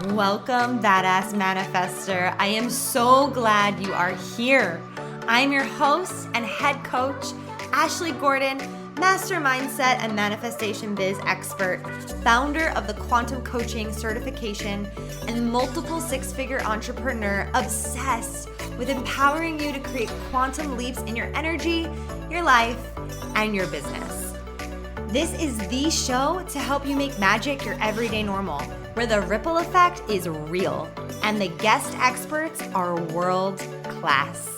Welcome, Badass Manifester. I am so glad you are here. I'm your host and head coach, Ashley Gordon, master mindset and manifestation biz expert, founder of the quantum coaching certification, and multiple six-figure entrepreneur obsessed with empowering you to create quantum leaps in your energy, your life, and your business. This is the show to help you make magic your everyday normal, where the ripple effect is real and the guest experts are world class.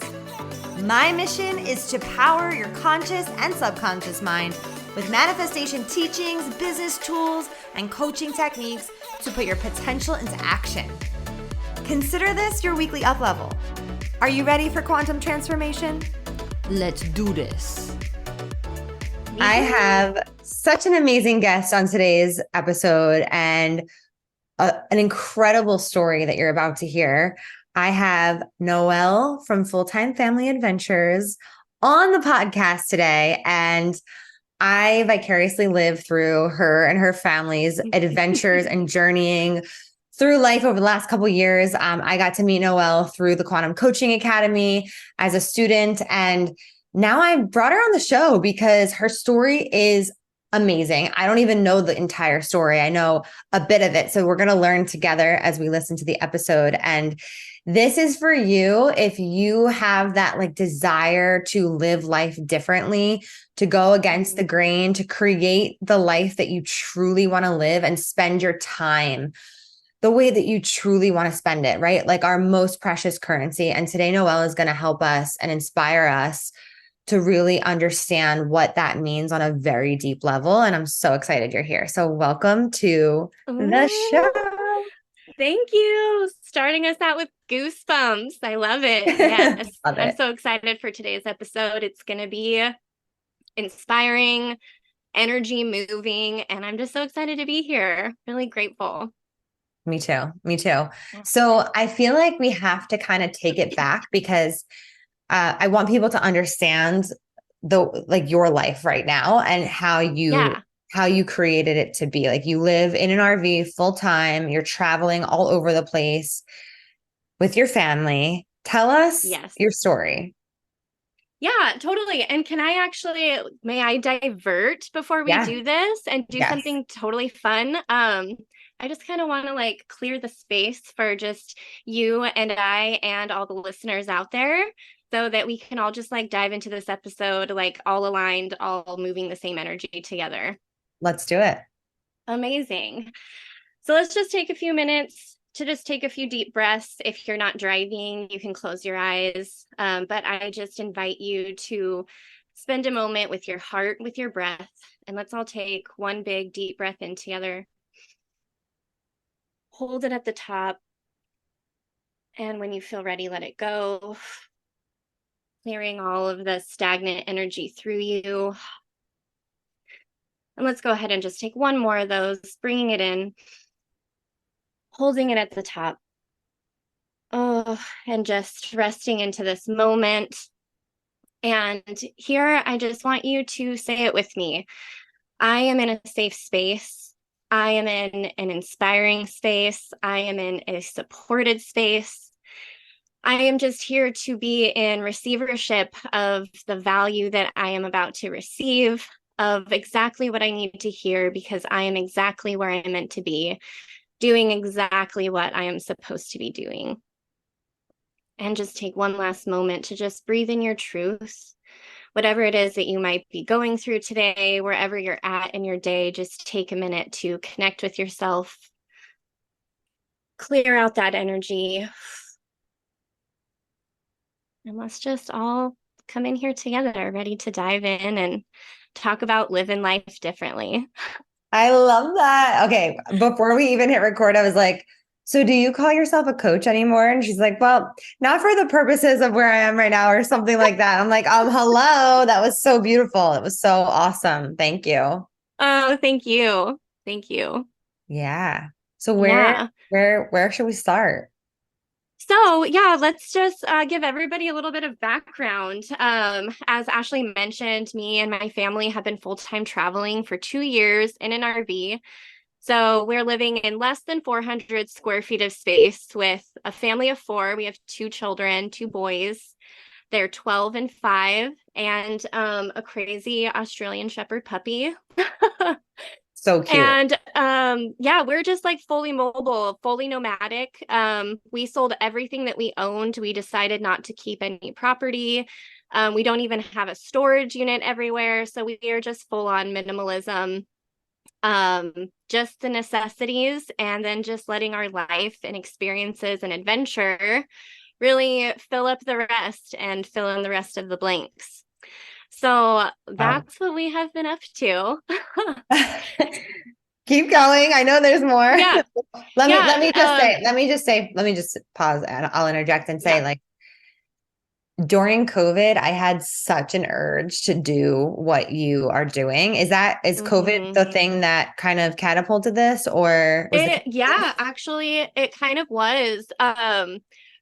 My mission is to power your conscious and subconscious mind with manifestation teachings, business tools, and coaching techniques to put your potential into action. Consider this your weekly up level. Are you ready for quantum transformation? Let's do this. I have such an amazing guest on today's episode and an incredible story that you're about to hear. I have Noelle from Full-Time Family Adventures on the podcast today, and I vicariously live through her and her family's adventures and journeying through life over the last couple of years. I got to meet Noelle through the Quantum Coaching Academy as a student, and now I brought her on the show because her story is amazing. I don't even know the entire story. I know a bit of it. So we're going to learn together as we listen to the episode. And this is for you if you have that like desire to live life differently, to go against the grain, to create the life that you truly want to live and spend your time the way that you truly want to spend it, right? Like our most precious currency. And today, Noelle is going to help us and inspire us to really understand what that means on a very deep level. And I'm so excited you're here. So welcome to the show. Thank you. Starting us out with goosebumps. I love it. Yes. Love it. I'm so excited for today's episode. It's going to be inspiring, energy moving, and I'm just so excited to be here. Really grateful. Me too. Me too. So I feel like we have to kind of take it back because I want people to understand your life right now and how you created it to be. Like you live in an RV full time, you're traveling all over the place with your family. Tell us your story. Yeah, totally. And may I divert before we do this and do something totally fun? I just kind of want to like clear the space for just you and I and all the listeners out there, so that we can all just like dive into this episode, like all aligned, all moving the same energy together. Let's do it. Amazing. So let's just take a few minutes to just take a few deep breaths. If you're not driving, you can close your eyes. But I just invite you to spend a moment with your heart, with your breath, and let's all take one big deep breath in together. Hold it at the top. And when you feel ready, let it go. Clearing all of the stagnant energy through you. And let's go ahead and just take one more of those, bringing it in, holding it at the top. Oh, and just resting into this moment. And here, I just want you to say it with me. I am in a safe space. I am in an inspiring space. I am in a supported space. I am just here to be in receivership of the value that I am about to receive, of exactly what I need to hear, because I am exactly where I am meant to be, doing exactly what I am supposed to be doing. And just take one last moment to just breathe in your truth. Whatever it is that you might be going through today, wherever you're at in your day, just take a minute to connect with yourself, clear out that energy. And let's just all come in here together, ready to dive in and talk about living life differently. I love that. Okay. Before we even hit record, I was like, so do you call yourself a coach anymore? And she's like, well, not for the purposes of where I am right now or something like that. I'm like, hello. That was so beautiful. It was so awesome. Thank you. Oh, thank you. Thank you. Yeah. So where should we start? So let's just give everybody a little bit of background. As Ashley mentioned, me and my family have been full-time traveling for 2 years in an RV. So we're living in less than 400 square feet of space with a family of four. We have two children, two boys. They're 12 and 5, and a crazy Australian Shepherd puppy. So cute. And yeah, we're just like fully mobile, fully nomadic. We sold everything that we owned. We decided not to keep any property. We don't even have a storage unit everywhere. So we are just full on minimalism, just the necessities, and then just letting our life and experiences and adventure really fill up the rest and fill in the rest of the blanks. So Wow. that's what we have been up to. Keep going. I know there's more. Yeah. Let Yeah. me just say, let me just pause and I'll interject and say Yeah. like during COVID, I had such an urge to do what you are doing. Is COVID Hmm. the thing that kind of catapulted this or was the Yeah, actually it kind of was.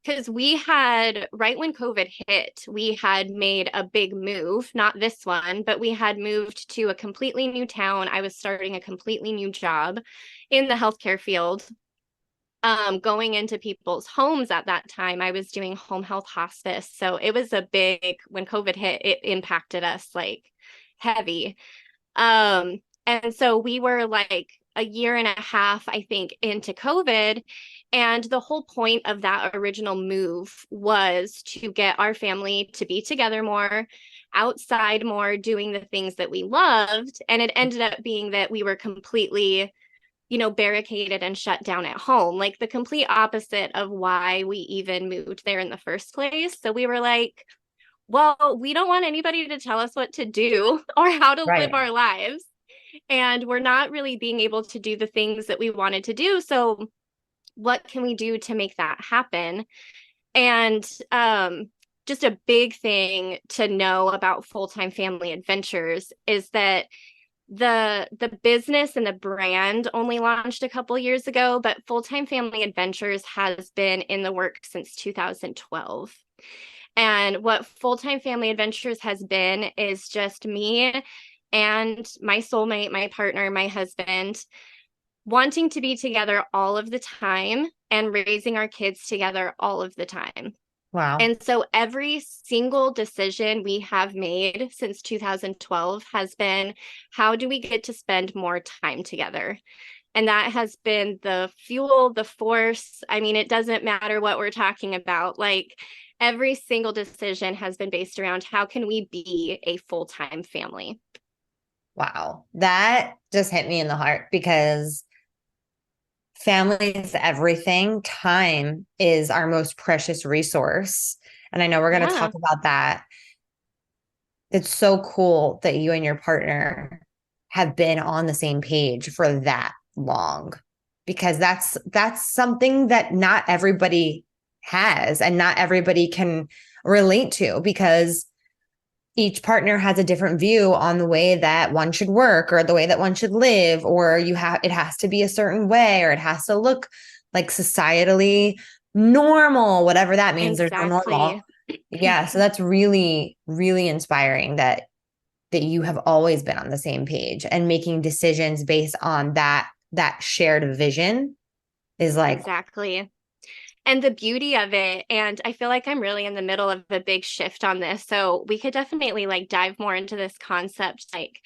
Because we had, right when COVID hit, we had made a big move, not this one, but we had moved to a completely new town. I was starting a completely new job in the healthcare field. Going into people's homes at that time, I was doing home health hospice. So it was a big, when COVID hit, it impacted us like heavy. And so we were like a year and a half, I think, into COVID. And the whole point of that original move was to get our family to be together more, outside more, doing the things that we loved. And it ended up being that we were completely, barricaded and shut down at home, like the complete opposite of why we even moved there in the first place. So we were like, well, we don't want anybody to tell us what to do or how to live right? our lives. And we're not really being able to do the things that we wanted to do. So, what can we do to make that happen? And just a big thing to know about full-time family adventures is that the business and the brand only launched a couple years ago, but full-time family adventures has been in the works since 2012. And what full-time family adventures has been is just me and my soulmate, my partner, my husband, wanting to be together all of the time and raising our kids together all of the time. Wow. And so every single decision we have made since 2012 has been, how do we get to spend more time together? And that has been the fuel, the force. I mean, it doesn't matter what we're talking about. Like every single decision has been based around how can we be a full-time family? Wow. That just hit me in the heart because family is everything. Time is our most precious resource. And I know we're going to Yeah, talk about that. It's so cool that you and your partner have been on the same page for that long because that's something that not everybody has and not everybody can relate to because each partner has a different view on the way that one should work or the way that one should live or it has to be a certain way or it has to look like societally normal, whatever that means. There's no normal. exactly. Yeah, so that's really really inspiring that you have always been on the same page and making decisions based on that shared vision is like Exactly. And the beauty of it, and I feel like I'm really in the middle of a big shift on this. So we could definitely like dive more into this concept like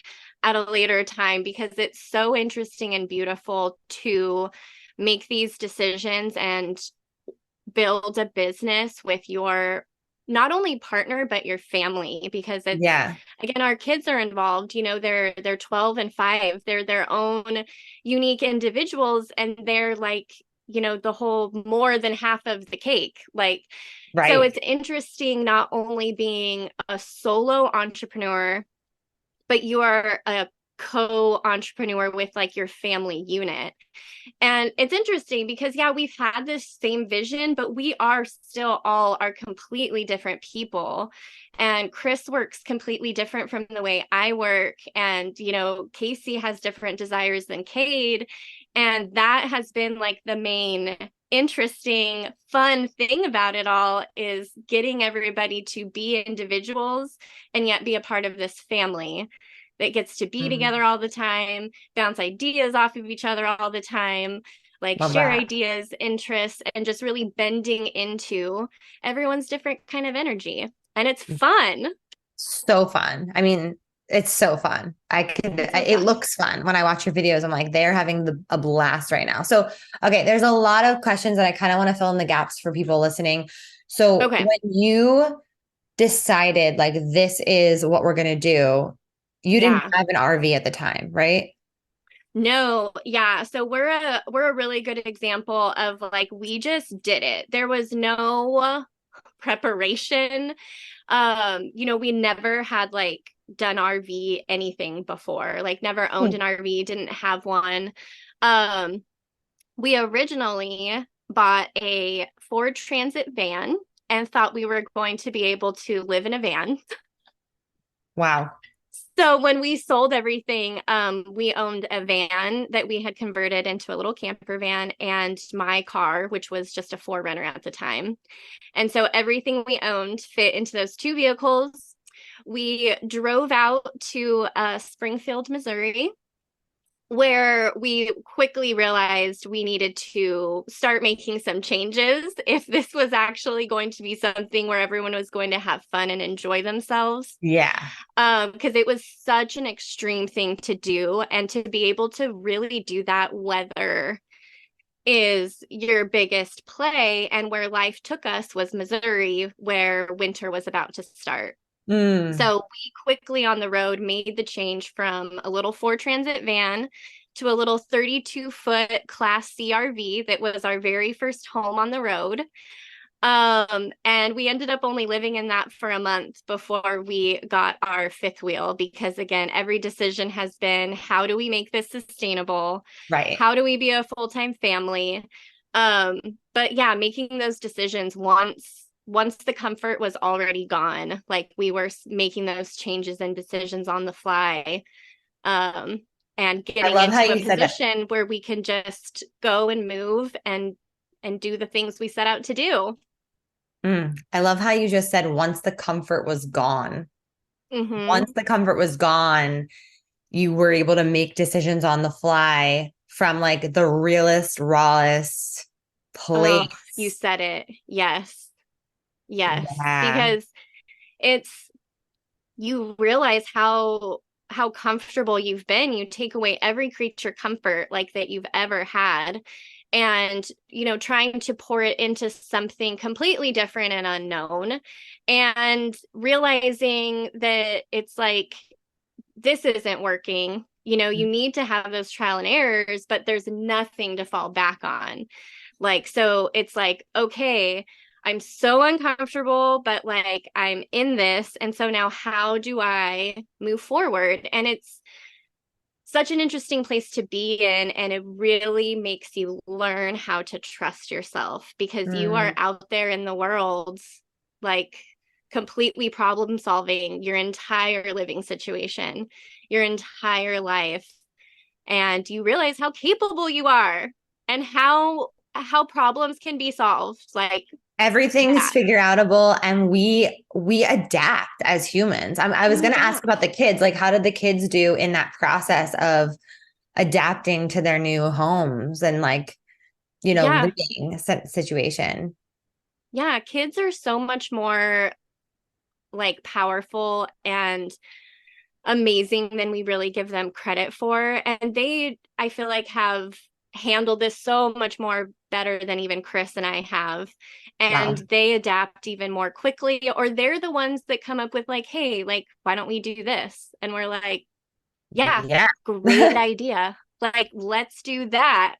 at a later time because it's so interesting and beautiful to make these decisions and build a business with your not only partner but your family because it's yeah, again our kids are involved, they're 12 and 5, they're their own unique individuals and they're like the whole more than half of the cake, like so right. it's interesting not only being a solo entrepreneur but you are a co-entrepreneur with like your family unit. And it's interesting because, yeah, we've had this same vision, but we are still all are completely different people. And Chris works completely different from the way I work. And, Casey has different desires than Cade. And that has been like the main interesting, fun thing about it all is getting everybody to be individuals and yet be a part of this family. that gets to be Mm, together all the time, bounce ideas off of each other all the time, like love share that. ideas, interests, and just really bending into everyone's different kind of energy. And it's fun. So fun. I mean, it's so fun. It's so It fun. looks fun when I watch your videos. I'm like, they're having a blast right now. So, okay, there's a lot of questions that I kind of want to fill in the gaps for people listening. So, Okay. when you decided like this is what we're going to do, you didn't Yeah. have an RV at the time, right? No, yeah. So we're a really good example of like we just did it. There was no preparation. We never had like done RV anything before, like never owned Hmm. an RV, didn't have one. Um, we originally bought a Ford Transit van and thought we were going to be able to live in a van. Wow. So when we sold everything, we owned a van that we had converted into a little camper van and my car, which was just a 4Runner at the time. And so everything we owned fit into those two vehicles. We drove out to Springfield, Missouri, where we quickly realized we needed to start making some changes if this was actually going to be something where everyone was going to have fun and enjoy themselves. Yeah. Because it was such an extreme thing to do, and to be able to really do that, weather is your biggest play, and where life took us was Missouri, where winter was about to start. Mm, So we quickly on the road made the change from a little Ford Transit van to a little 32-foot Class C RV that was our very first home on the road. And we ended up only living in that for a month before we got our fifth wheel, because again, every decision has been, how do we make this sustainable? right. How do we be a full-time family? Um, but yeah, making those decisions once the comfort was already gone, like we were making those changes and decisions on the fly, um, and I getting love how into a you said that. position where we can just go and move and do the things we set out to do. I love how you just said once the comfort was gone. Mm-hmm. Once the comfort was gone, you were able to make decisions on the fly from like the realest, rawest Oh, you place. said it. Yes. Yes. Yeah. Because it's you realize how comfortable you've been. You take away every creature comfort like that you've ever had. And, trying to pour it into something completely different and unknown, and realizing that it's like, this isn't working. You need to have those trial and errors, but there's nothing to fall back on. Like, so it's like, okay, I'm so uncomfortable, but like I'm in this. And so now how do I move forward? And it's such an interesting place to be in. And it really makes you learn how to trust yourself, because you are Mm. out there in the world, like completely problem solving your entire living situation, your entire life. And you realize how capable you are and how problems can be solved. Like, Everything's yeah, figure outable and we adapt as humans. I was we going to ask about adapt. the kids. Like, how did the kids do in that process of adapting to their new homes and like, Yeah. living situation? Yeah. Kids are so much more like powerful and amazing than we really give them credit for. And they, I feel like, have handled this so much more better than even Chris and I have. And Wow. they adapt even more quickly, or they're the ones that come up with, like, hey, like, why don't we do this? And we're like, yeah, Yeah. great idea. Like, let's do that.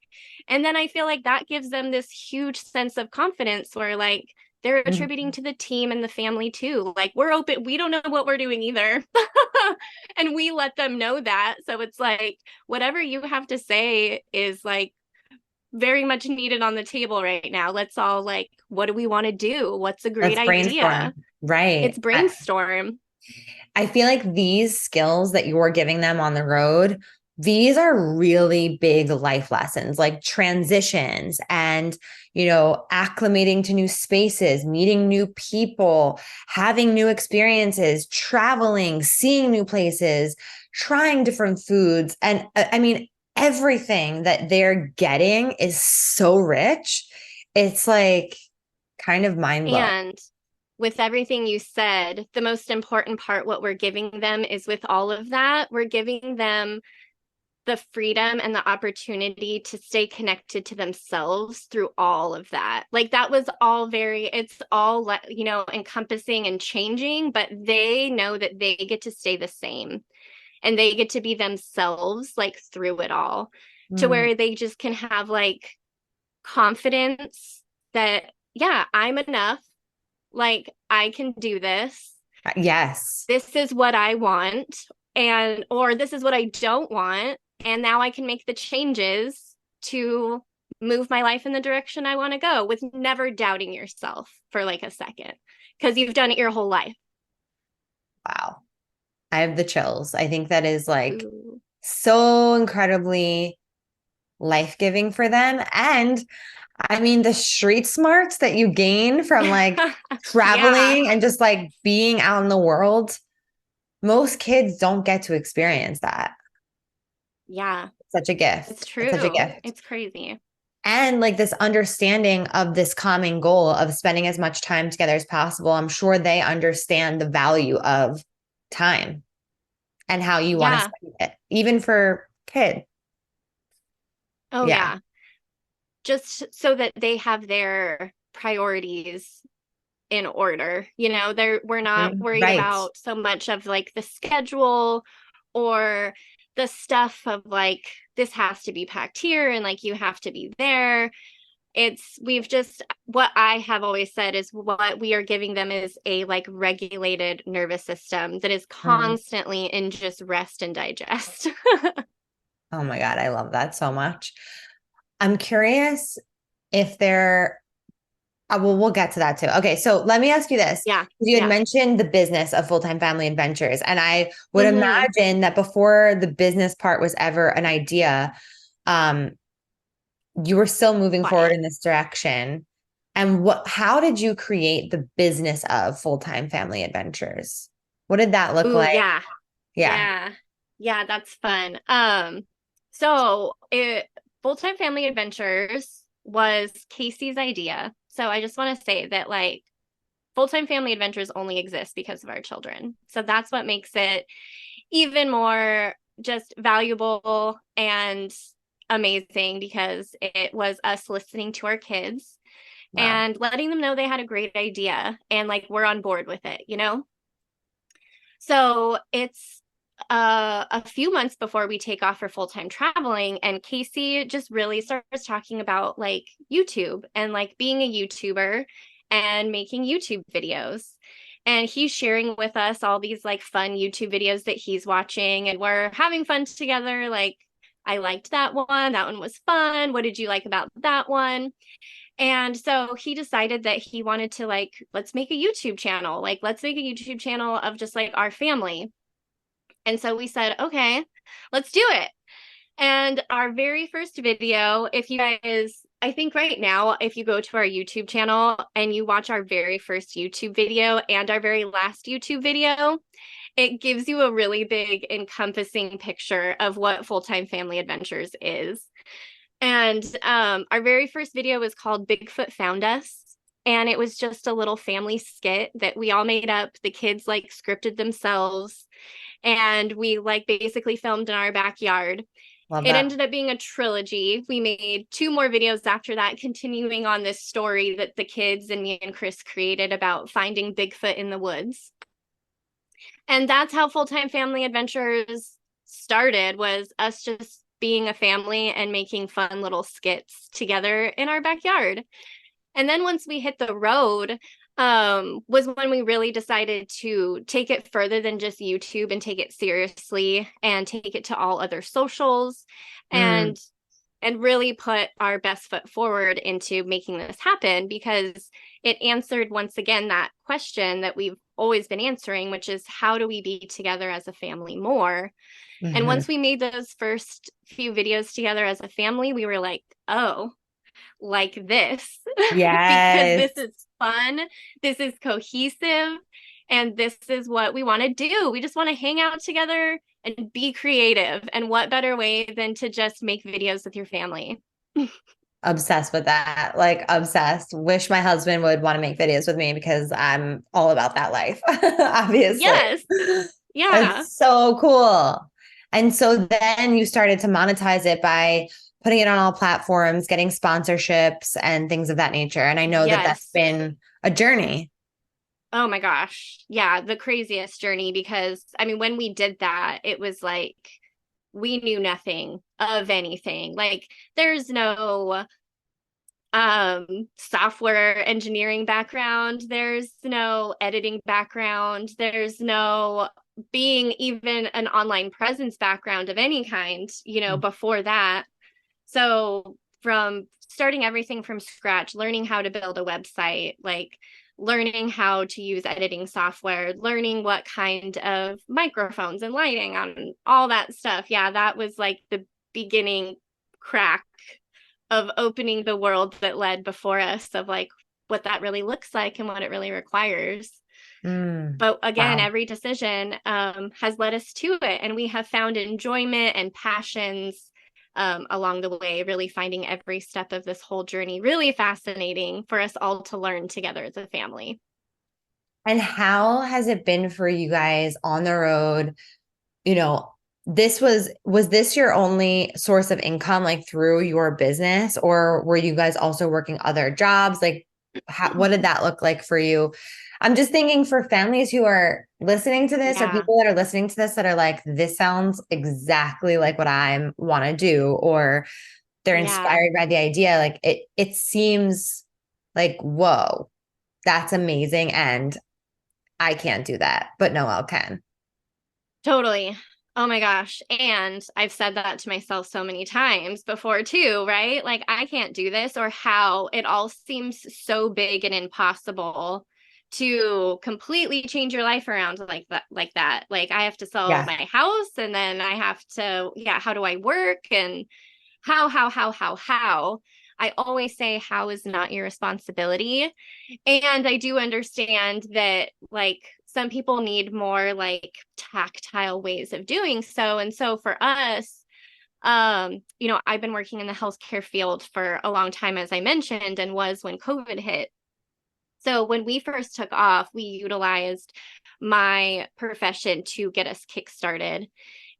And then I feel like that gives them this huge sense of confidence where, like, they're attributing to the team and the family too. Like, we're open, we don't know what we're doing either. And we let them know that. So it's like, whatever you have to say is like very much needed on the table right now. Let's all, like, what do we want to do? What's a great Let's idea? brainstorm. It's Right. brainstorm. I feel like these skills that you're giving them on the road these are really big life lessons, like transitions and, acclimating to new spaces, meeting new people, having new experiences, traveling, seeing new places, trying different foods. And I mean, everything that they're getting is so rich. It's like kind of mind blowing. And with everything you said, the most important part, what we're giving them is with all of that, we're giving them the freedom and the opportunity to stay connected to themselves through all of that. Like that was all it's all, encompassing and changing, but they know that they get to stay the same and they get to be themselves like through it all, to Mm, where they just can have like confidence that, yeah, I'm enough. Like I can do this. yes. This is what I want, or this is what I don't want, and now I can make the changes to move my life in the direction I want to go with never doubting yourself for like a second, because you've done it your whole life. Wow. I have the chills. I think that is like Ooh. so incredibly life-giving for them. And I mean, the street smarts that you gain from like Yeah, traveling and just like being out in the world, most kids don't get to experience that. yeah, Such a gift. it's It's such a true. gift. It's crazy. And like this understanding of this common goal of spending as much time together as possible. I'm sure they understand the value of time and how you want to Yeah. spend it, even for kid. Oh, Yeah. yeah. Just so that they have their priorities in order. We're not worried Right. about so much of like the schedule or the stuff of like this has to be packed here and like you have to be there. We've just, what I have always said is what we are giving them is a like regulated nervous system that is Mhm. constantly in just rest and digest. Oh my God, I love that so much. I'm curious if there, well, we'll get to that too. Okay, so let me ask you this. Yeah. You had Yeah. mentioned the business of full-time family adventures, and I would Hmm. imagine that before the business part was ever an idea, um, you were still moving forward Quiet. in this direction. And how did you create the business of full-time family adventures? What did that look Ooh, like? yeah. Yeah. Yeah. Yeah, that's fun. So it Full-Time Family Adventures was Casey's idea. So I just want to say that like Full-Time Family Adventures only exists because of our children. So that's what makes it even more just valuable and amazing, because it was us listening to our kids Wow. and letting them know they had a great idea and like we're on board with it. So it's a few months before we take off for full time traveling, and Casey just really starts talking about like YouTube and like being a YouTuber and making YouTube videos. And he's sharing with us all these like fun YouTube videos that he's watching, and we're having fun together. Like, I liked that one. That one was fun. What did you like about that one? And so he decided that he wanted to like, let's make a YouTube channel. Like, let's make a YouTube channel of just like our family. And so we said, okay, let's do it. And our very first video, if you guys, I think right now, if you go to our YouTube channel and you watch our very first YouTube video and our very last YouTube video, it gives you a really big encompassing picture of what Full-Time Family Adventures is. And our very first video was called Bigfoot Found Us. And it was just a little family skit that we all made up. The kids like scripted themselves, and we like basically filmed in our backyard. Love It that. ended up being a trilogy. We made two more videos after that, continuing on this story that the kids and me and Chris created about finding Bigfoot in the woods. And that's how Full-Time Family Adventures started, was us just being a family and making fun little skits together in our backyard. And then once we hit the road, was when we really decided to take it further than just YouTube and take it seriously and take it to all other socials. Mm, And and really put our best foot forward into making this happen, because it answered once again that question that we've always been answering, which is, how do we be together as a family more? And Mhm. once we made those first few videos together as a family, we were like, oh, like this, because Yes. this is fun, this is cohesive, and this is what we want to do. We just want to hang out together and be creative. And what better way than to just make videos with your family? Obsessed with that. Like obsessed. Wish my husband would want to make videos with me because I'm all about that life, obviously. Yes. Yeah. It's so cool. And so then you started to monetize it by putting it on all platforms, getting sponsorships and things of that nature. And I know that that's Yes. been a journey. Oh my gosh. Yeah, the craziest journey, because I mean, when we did that, it was like we knew nothing of anything. Like, there's no software engineering background, there's no editing background, there's no being even an online presence background of any kind, before that. So from starting everything from scratch, learning how to build a website, like learning how to use editing software, learning what kind of microphones and lighting on all that stuff. Yeah, that was like the beginning crack of opening the world that led before us, of like what that really looks like and what it really requires. But again, Wow. every decision has led us to it, and we have found enjoyment and passions along the way, really finding every step of this whole journey really fascinating for us all to learn together as a family. And how has it been for you guys on the road? You know, was this your only source of income, like through your business, or were you guys also working other jobs? Like, what did that look like for you? I'm just thinking for families who are listening to this, or Yeah, people that are listening to this that are like, this sounds exactly like what I want to do, or they're yeah, inspired by the idea. Like it seems like, whoa, that's amazing. And I can't do that, but Noelle can. totally. Oh my gosh. And I've said that to myself so many times before too, right? Like, I can't do this, or how it all seems so big and impossible to completely change your life around like that. Like, I have to sell Yeah. my house, and then I have to, yeah, how do I work? And how? I always say how is not your responsibility. And I do understand that, like, some people need more like tactile ways of doing so. And so for us, I've been working in the healthcare field for a long time, as I mentioned, and was when COVID hit. So when we first took off, we utilized my profession to get us kickstarted.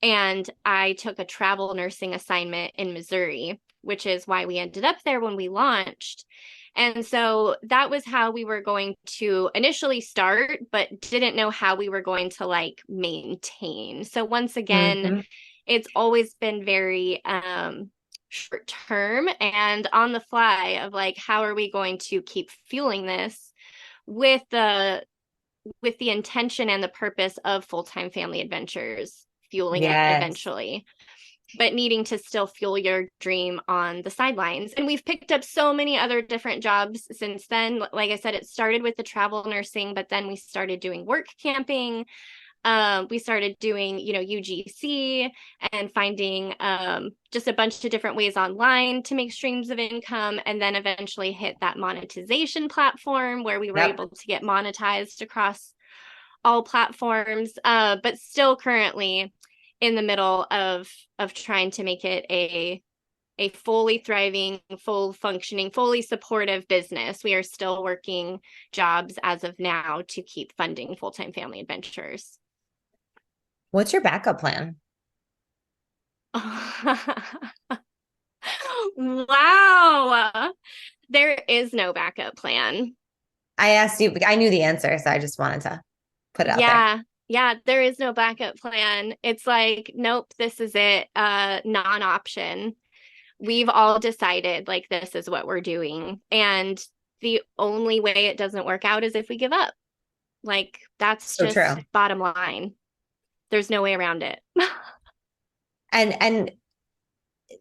And I took a travel nursing assignment in Missouri, which is why we ended up there when we launched. And so that was how we were going to initially start, but didn't know how we were going to like maintain. So once again, Mhm. it's always been very short term and on the fly, of like, how are we going to keep fueling this with the intention and the purpose of full-time family adventures fueling it Yes. eventually, but needing to still fuel your dream on the sidelines. And we've picked up so many other different jobs since then. Like I said, it started with the travel nursing, but then we started doing work camping. We started doing, UGC, and finding just a bunch of different ways online to make streams of income, and then eventually hit that monetization platform where we were Yep. able to get monetized across all platforms, but still currently in the middle of trying to make it a fully thriving, full functioning, fully supportive business. We are still working jobs as of now to keep funding full-time family adventures. What's your backup plan? Wow. There is no backup plan. I asked you, I knew the answer, so I just wanted to put it out there. Yeah. Yeah, there is no backup plan. It's like, nope, this is it. Non-option. We've all decided like this is what we're doing. And the only way it doesn't work out is if we give up. Like, that's So true. just bottom line. There's no way around it. And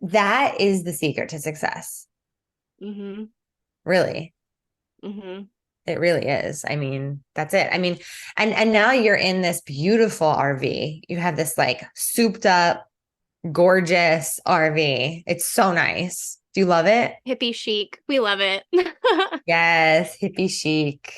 that is the secret to success. Mm-hmm. Really. Mm-hmm. It really is. I mean, that's it. I mean, and now you're in this beautiful RV. You have this like souped up, gorgeous RV. It's so nice. Do you love it? Hippie chic. We love it. Yes, hippie chic.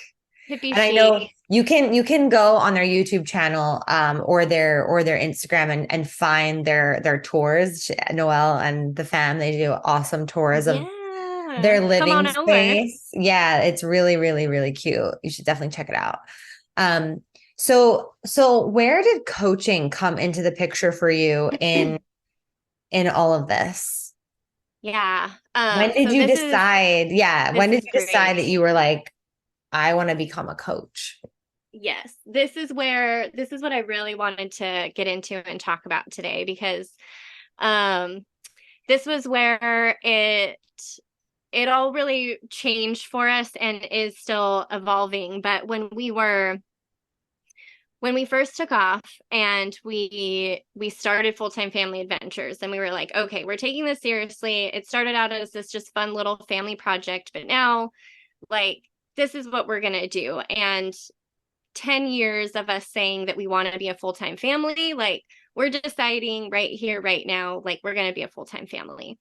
Hippie And I chic. know you can go on their YouTube channel or their Instagram and find their tours. Noelle and the fam, they do awesome tours of Yeah. their Come living on over. space. Yeah, it's really, really, really cute. You should definitely check it out. Um, so where did coaching come into the picture for you in all of this? Yeah. When did So you this is decide? Yeah, when this did is you decide great. that you were like, I want to become a coach? Yes. This is what I really wanted to get into and talk about today because um this was where it all really changed for us and is still evolving. But when we first took off and we started full-time family adventures and we were like, okay, we're taking this seriously. It started out as this just fun little family project, but now like this is what we're going to do. And 10 years of us saying that we want to be a full-time family, like we're deciding right here right now like we're going to be a full-time family.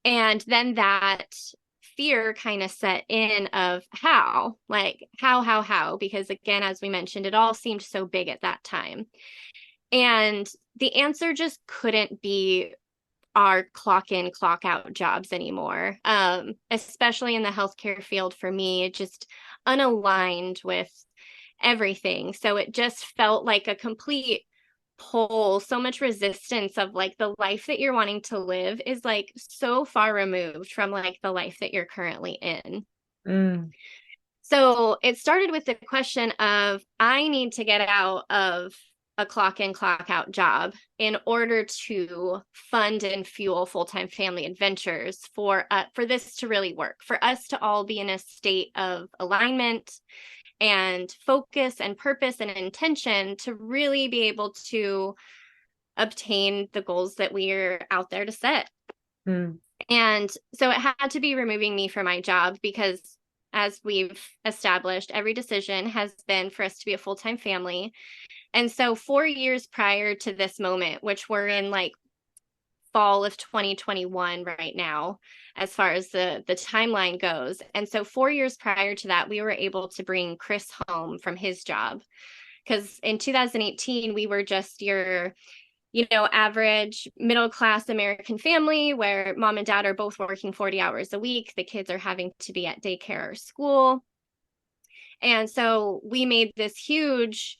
And then that fear kind of set in of how, because again, as we mentioned, it all seemed so big at that time. And the answer just couldn't be our clock in, clock out jobs anymore. Especially in the healthcare field for me, it just unaligned with everything. So it just felt like a complete pull, so much resistance of like the life that you're wanting to live is like so far removed from like the life that you're currently in. Mm. So it started with the question of I need to get out of a clock in, clock out job in order to fund and fuel full-time family adventures for this to really work, for us to all be in a state of alignment and focus and purpose and intention to really be able to obtain the goals that we're out there to set. Mm. And so it had to be removing me from my job because, as we've established, every decision has been for us to be a full-time family. And so 4 years prior to this moment, which we're in like fall of 2021 right now, as far as the timeline goes. And so 4 years prior to that, we were able to bring Chris home from his job. Because in 2018, we were just your average middle class American family where mom and dad are both working 40 hours a week. The kids are having to be at daycare or school. And so we made this huge,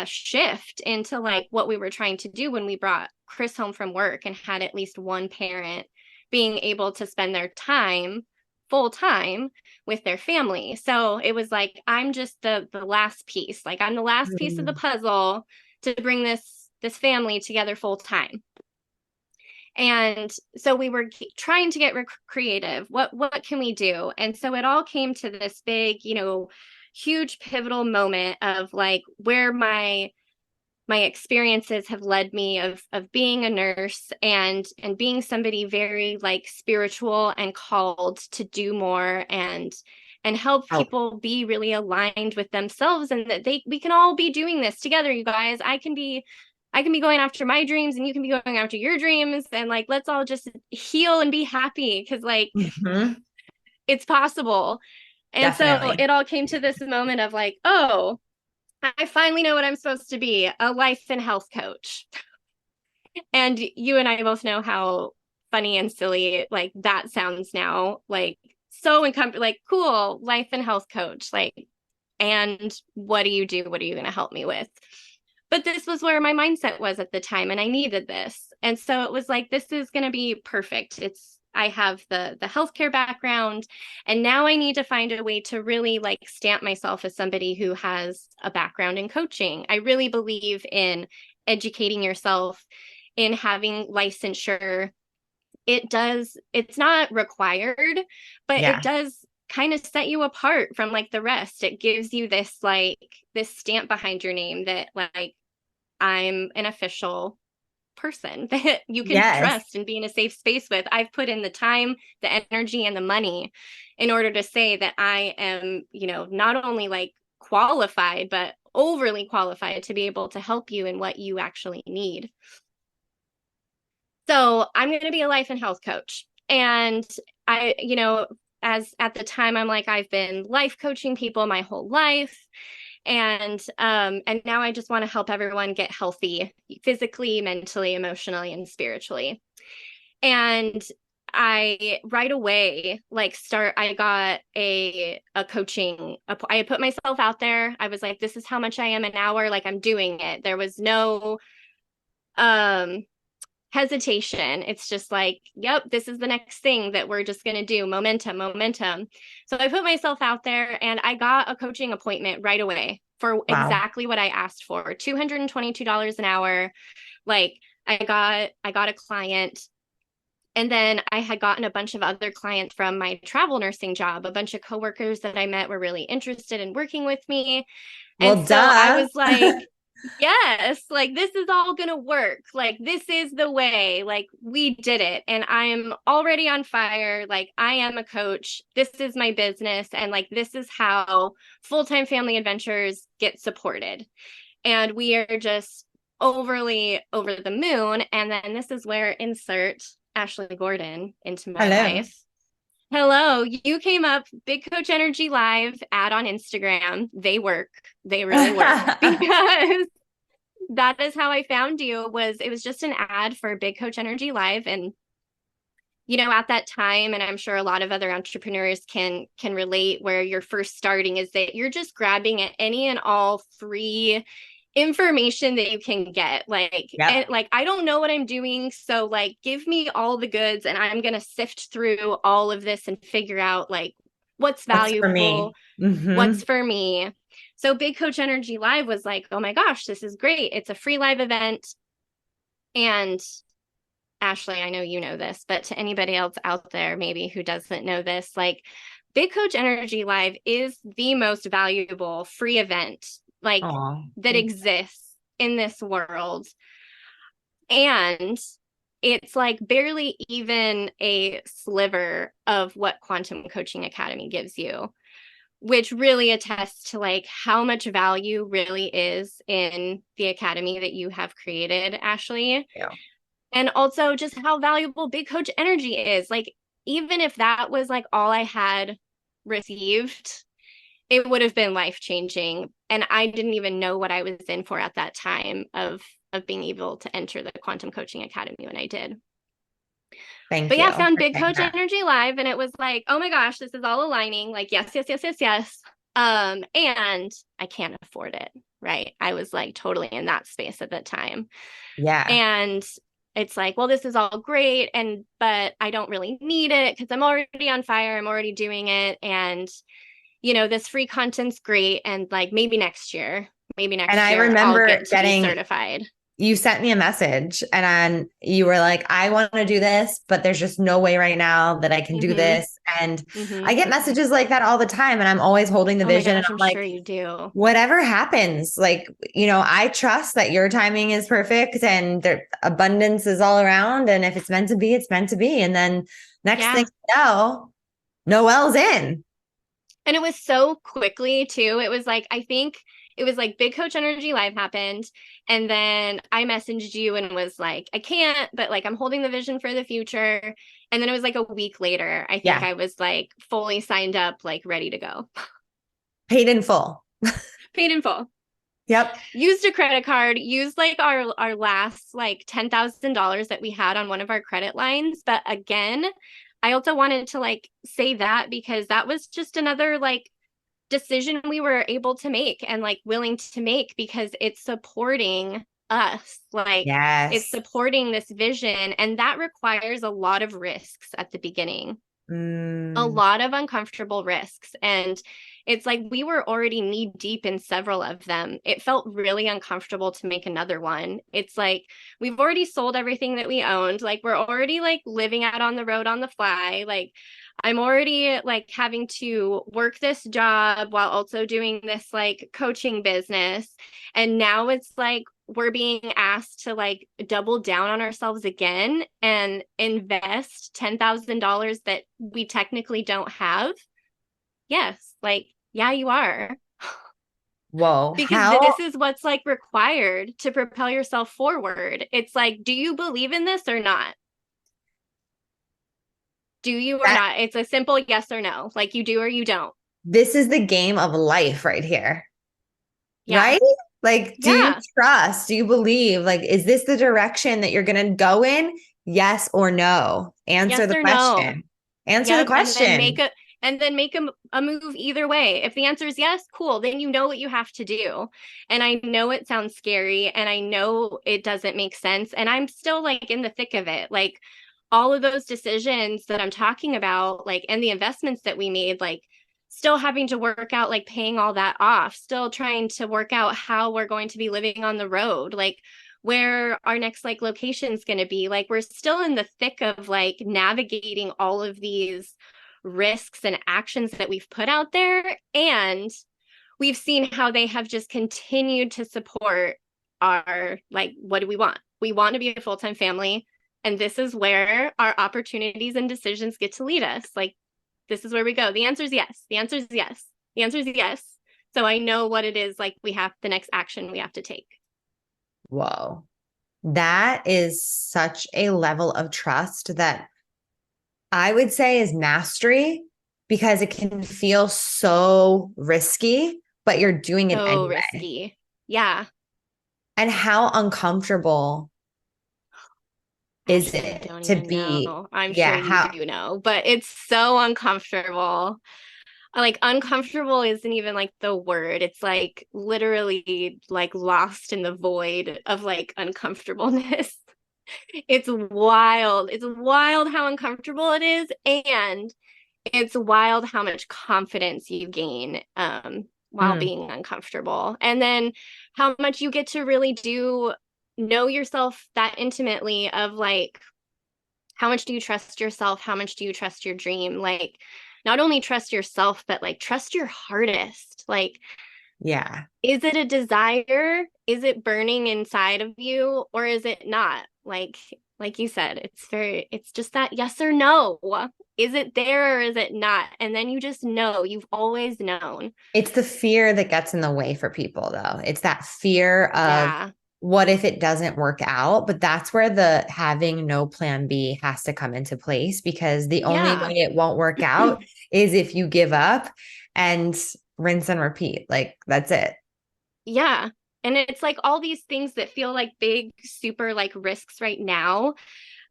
shift into like what we were trying to do when we brought Chris home from work and had at least one parent being able to spend their time full time with their family. So it was like I'm just the last piece. Like I'm the last piece of the Mm. puzzle to bring this family together full time. And so we were trying to get creative. What can we do? And so it all came to this big, huge pivotal moment of like where my experiences have led me of being a nurse and being somebody very like spiritual and called to do more and help Oh. people be really aligned with themselves and that we can all be doing this together, you guys. I can be going after my dreams and you can be going after your dreams and like let's all just heal and be happy because like Mhm. it's possible. And so Definitely. it all came to this moment of like, oh, I finally know what I'm supposed to be, a life and health coach. And you and I both know how funny and silly like that sounds now. Like so like cool, life and health coach. Like, and what do you do? What are you going to help me with? But this was where my mindset was at the time and I needed this. And so it was like this is going to be perfect. I have the healthcare background and now I need to find a way to really like stamp myself as somebody who has a background in coaching. I really believe in educating yourself, in having licensure. It's not required, but it Yeah. does kind of set you apart from like the rest. It gives you this stamp behind your name that like I'm an official person that you can Yes. trust and be in a safe space with. I've put in the time, the energy, and the money in order to say that I am, not only like qualified, but overly qualified to be able to help you in what you actually need. So I'm going to be a life and health coach. And I, as at the time, I'm like, I've been life coaching people my whole life. And now I just want to help everyone get healthy physically, mentally, emotionally, and spiritually. And I right away I got a coaching. I put myself out there. I was like, this is how much I am an hour. Like, I'm doing it. There was no hesitation. It's just like, yep, this is the next thing that we're just going to do. Momentum. So I put myself out there and I got a coaching appointment right away for exactly what I asked for. $222 an hour. Like, I got a client. And then I had gotten a bunch of other clients from my travel nursing job. A bunch of coworkers that I met were really interested in working with me. Well, And so I duh. was like, yes, like this is all going to work. Like this is the way. Like we did it. And I'm already on fire. Like I am a coach. This is my business. And like this is how full-time family adventures get supported. And we are just overly over the moon. And then this is where insert Ashley Gordon into my Hello. life. Hello, you came up, Big Coach Energy Live ad on Instagram. They work. They really work because that is how I found you. It was just an ad for Big Coach Energy Live. And at that time, and I'm sure a lot of other entrepreneurs can relate, where you're first starting is that you're just grabbing at any and all free information that you can get. And I don't know what I'm doing, so like give me all the goods and I'm going to sift through all of this and figure out like what's valuable, what's for me. So Big Coach Energy Live was like, oh my gosh, this is great. It's a free live event. And Ashley, I know you know this, but to anybody else out there maybe who doesn't know this, like Big Coach Energy Live is the most valuable free event that exists in this world. And it's like barely even a sliver of what Quantum Coaching Academy gives you, which really attests to like how much value really is in the academy that you have created, Ashley. Yeah. And also just how valuable Big Coach Energy is. Like, even if that was like all I had received, it would have been life-changing. And I didn't even know what I was in for at that time of being able to enter the Quantum Coaching Academy when I did. But yeah, I found Big Coach Energy Live and it was like, oh my gosh, this is all aligning. Like, yes. And I can't afford it, right? I was like totally in that space at that time. Yeah. And it's like, well, this is all great. But I don't really need it because I'm already on fire. I'm already doing it. And, this free content's great. And like, maybe next year, I remember I'll get to be certified. You sent me a message and you were like, I want to do this, but there's just no way right now that I can do this. And I get messages like that all the time. And I'm always holding the vision. Gosh, and I'm like, sure you do. Whatever happens, like, I trust that your timing is perfect and the abundance is all around. And if it's meant to be, it's meant to be. And then next thing you know, Noelle's in. And it was so quickly too. It was like, I think it was like Big Coach Energy Live happened. And then I messaged you and was like, I can't, but like, I'm holding the vision for the future. And then it was like a week later, I think I was like fully signed up, like ready to go. Paid in full. Paid in full. Yep. Used a credit card, used like our last like $10,000 that we had on one of our credit lines. But again, I also wanted to like say that because that was just another like decision we were able to make and like willing to make because it's supporting us. Like it's supporting this vision. And that requires a lot of risks at the beginning, a lot of uncomfortable risks. And it's like we were already knee deep in several of them. It felt really uncomfortable to make another one. It's like we've already sold everything that we owned. Like we're already like living out on the road on the fly. Like I'm already like having to work this job while also doing this like coaching business. And now it's like, we're being asked to like double down on ourselves again and invest $10,000 that we technically don't have. Yes, like, yeah, you are. Whoa. Because How? this is what's like required to propel yourself forward. It's like, do you believe in this or not? Do you or That not? It's a simple yes or no. Like you do or you don't. this is the game of life right here, Yeah. right? Like, do you Yeah. trust? Do you believe? Like, is this the direction that you're going to go in? Yes or no? Answer Yes the or no. question. Answer the Yep. question. And then make a move either way. If the answer is yes, cool. Then you know what you have to do. And I know it sounds scary and I know it doesn't make sense. And I'm still like in the thick of it. Like all of those decisions that I'm talking about, like, and the investments that we made, like, still having to work out, like, paying all that off, still trying to work out how we're going to be living on the road, like, where our next like location is going to be. Like, we're still in the thick of like navigating all of these risks and actions that we've put out there. And we've seen how they have just continued to support our, like, what do we want? We want to be a full-time family. And this is where our opportunities and decisions get to lead us. Like, this is where we go. The answer is yes. The answer is yes. The answer is yes. So I know what it is, like, we have the next action we have to take. Whoa. That is such a level of trust that I would say is mastery because it can feel so risky, but you're doing it So anyway. risky. Yeah. And how uncomfortable is Ashley, you it don't to even be, know. I'm sure yeah, you how do know, but it's so uncomfortable. Like uncomfortable isn't even like the word. It's like literally like lost in the void of like uncomfortableness. It's wild. It's wild how uncomfortable it is. And it's wild how much confidence you gain while mm, being uncomfortable. And then how much you get to really do know yourself that intimately of like, how much do you trust yourself? How much do you trust your dream? Like, not only trust yourself, but like trust your hardest. Like, yeah. is it a desire? Is it burning inside of you, or is it not? Like you said, it's just that yes or no. Is it there or is it not? And then you just know, you've always known. It's the fear that gets in the way for people, though. It's that fear of Yeah. what if it doesn't work out? But that's where the having no plan B has to come into place because the only way Yeah. it won't work out is if you give up and rinse and repeat. Like, that's it. Yeah. And it's like all these things that feel like big, super like risks right now.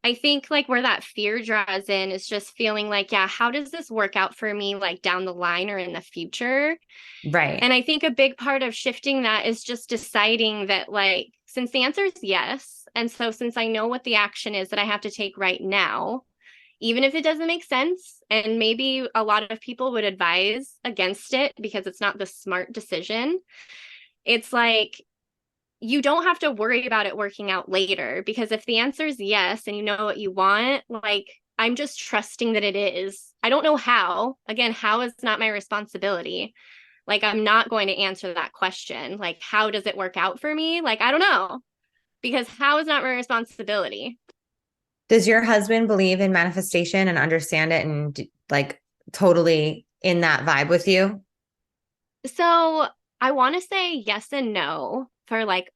I think like where that fear draws in is just feeling like, yeah, how does this work out for me like down the line or in the future? Right. And I think a big part of shifting that is just deciding that, like, since the answer is yes, and so since I know what the action is that I have to take right now, even if it doesn't make sense, and maybe a lot of people would advise against it because it's not the smart decision, it's like you don't have to worry about it working out later because if the answer is yes and you know what you want, like, I'm just trusting that it is. I don't know how. Again, how is not my responsibility. Like, I'm not going to answer that question. Like, how does it work out for me? Like, I don't know, because how is not my responsibility. Does your husband believe in manifestation and understand it and like totally in that vibe with you? So I want to say yes and no for like,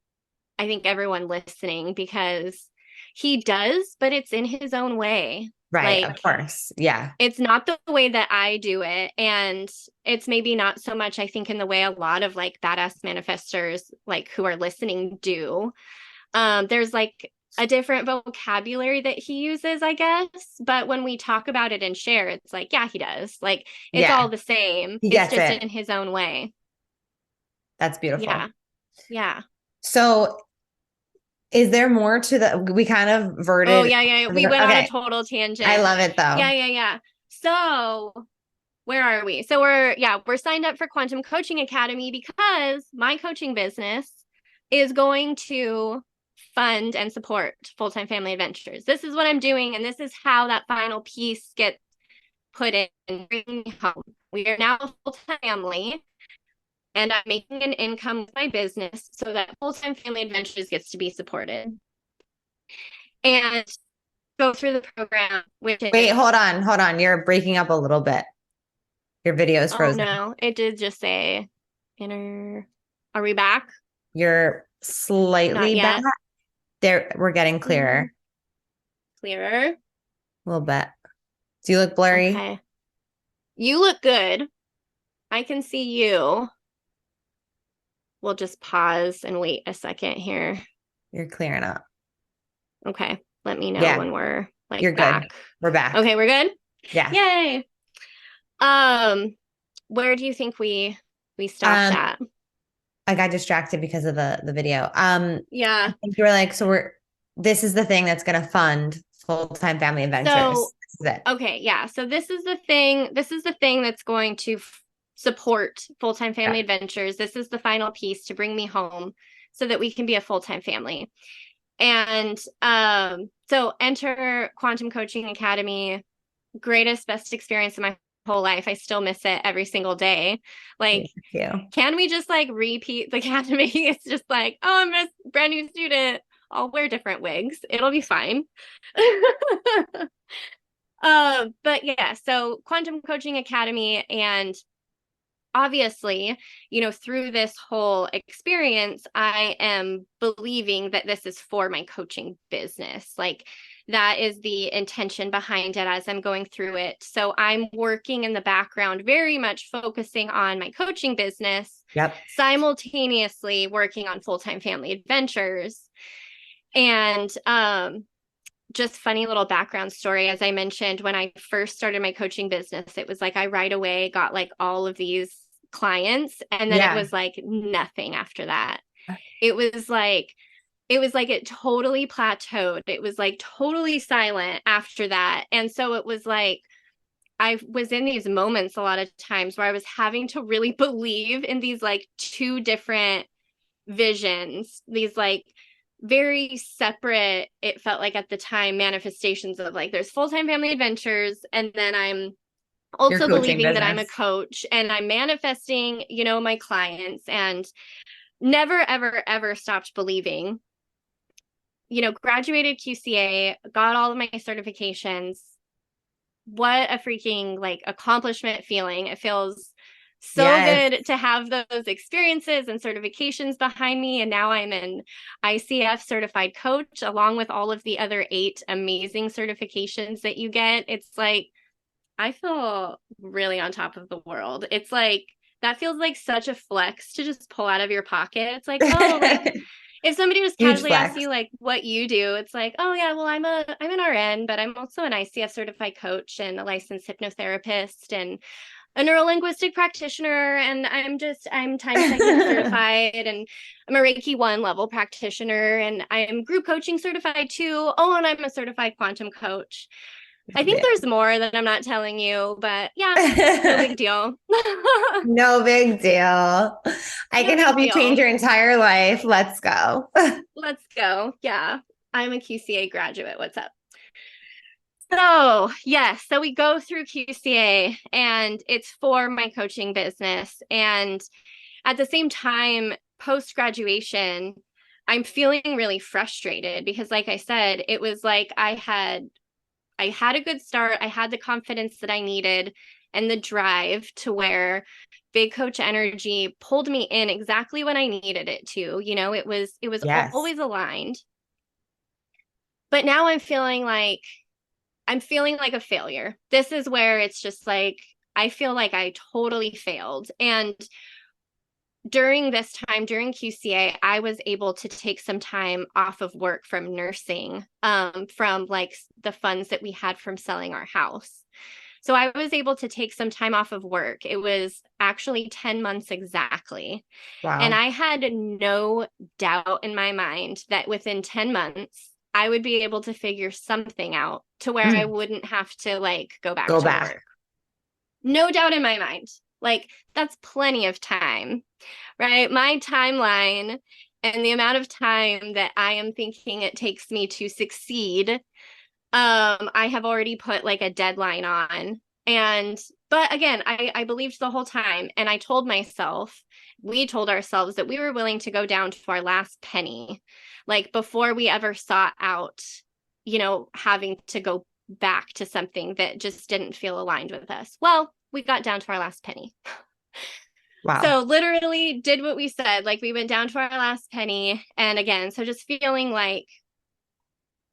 I think everyone listening, because he does, but it's in his own way. Right. Of Like, course. Yeah. it's not the way that I do it. And it's maybe not so much, I think, in the way a lot of like badass manifestors, like who are listening, do. There's like a different vocabulary that he uses, I guess. But when we talk about it and share, it's like, yeah, he does. Like, it's Yeah. all the same. He It's gets just it. in his own way. That's beautiful. Yeah. Yeah. So is there more to the we kind of Oh, verted yeah. Yeah. We went on a okay. total I tangent. love it Yeah. though. Yeah. Yeah. So, where are we? So we're signed up for Quantum Coaching Academy because my coaching business is going to fund and support full-time family adventures. This is what I'm doing, and this is how that final piece gets put in and bring me home. We are now a full-time family, and I'm making an income with my business so that Full-Time Family Adventures gets to be supported. And go through the program, which Wait, is, hold on. You're breaking up a little bit. Your video is oh frozen. no, it did just say inner. Are we back? You're Not slightly back. yet. There, we're getting clearer. Clearer. A little bit. Do you look blurry? Okay. You look good. I can see you. We'll just pause and wait a second here. You're clearing up. Okay. Let me know Yeah, when we're like you're good. back. We're back. Okay, we're good? Yeah. Yay. Where do you think we stopped at? I got distracted because of the video. Yeah. I think you were like, this is the thing that's gonna fund full-time family adventures. So, This is it. okay, yeah. So this is the thing. This is the thing that's going to support Full-Time Family Yeah. Adventures. This is the final piece to bring me home so that we can be a full-time family. And so enter Quantum Coaching Academy. Greatest, best experience of my whole life. I still miss it every single day. Like, Thank you. can we just like repeat the academy? It's just like, oh, I'm a brand new student. I'll wear different wigs. It'll be fine. But yeah, so Quantum Coaching Academy, and obviously, through this whole experience, I am believing that this is for my coaching business. Like, that is the intention behind it as I'm going through it. So I'm working in the background, very much focusing on my coaching business, Yep. simultaneously working on Full-Time Family Adventures. And just funny little background story. As I mentioned, when I first started my coaching business, it was like I right away got like all of these clients, and then it was like nothing after that. It was like it totally plateaued. It was like totally silent after that. And so it was like I was in these moments a lot of times where I was having to really believe in these like two different visions, these like very separate, it felt like at the time, manifestations of like there's Full-Time Family Adventures, and then I'm also believing that I'm a coach, and I'm manifesting, my clients, and never, ever, ever stopped believing. Graduated QCA, got all of my certifications. What a freaking like accomplishment feeling. It feels so good to have those experiences and certifications behind me. And now I'm an ICF certified coach, along with all of the other 8 amazing certifications that you get. It's like, I feel really on top of the world. It's like, that feels like such a flex to just pull out of your pocket. It's like, oh, like if somebody was casually asking you like what you do, it's like, oh yeah, well, I'm an RN, but I'm also an ICF certified coach and a licensed hypnotherapist and a neurolinguistic practitioner, and I'm time technique certified, and I'm a Reiki 1 level practitioner, and I am group coaching certified too. Oh, and I'm a certified quantum coach. I think there's more that I'm not telling you, but yeah, no big deal. No big deal. I can help you change your entire life. Let's go. Let's go. Yeah. I'm a QCA graduate. What's up? So, yes. So we go through QCA, and it's for my coaching business. And at the same time, post-graduation, I'm feeling really frustrated because, like I said, it was like I had a good start. I had the confidence that I needed and the drive to where big coach energy pulled me in exactly when I needed it to. It was always aligned. But now I'm feeling like a failure. This is where it's just like I feel like I totally failed. And during this time, during QCA, I was able to take some time off of work from nursing, from like the funds that we had from selling our house. So I was able to take some time off of work. It was actually 10 months exactly. Wow. And I had no doubt in my mind that within 10 months, I would be able to figure something out to where I wouldn't have to like go back to work. No doubt in my mind. Like, that's plenty of time, right? My timeline and the amount of time that I am thinking it takes me to succeed, I have already put like a deadline on. And But again, I believed the whole time. And I told myself, we told ourselves that we were willing to go down to our last penny, like before we ever sought out, having to go back to something that just didn't feel aligned with us. Well, we got down to our last penny. Wow. So literally did what we said. Like we went down to our last penny. And again, so just feeling like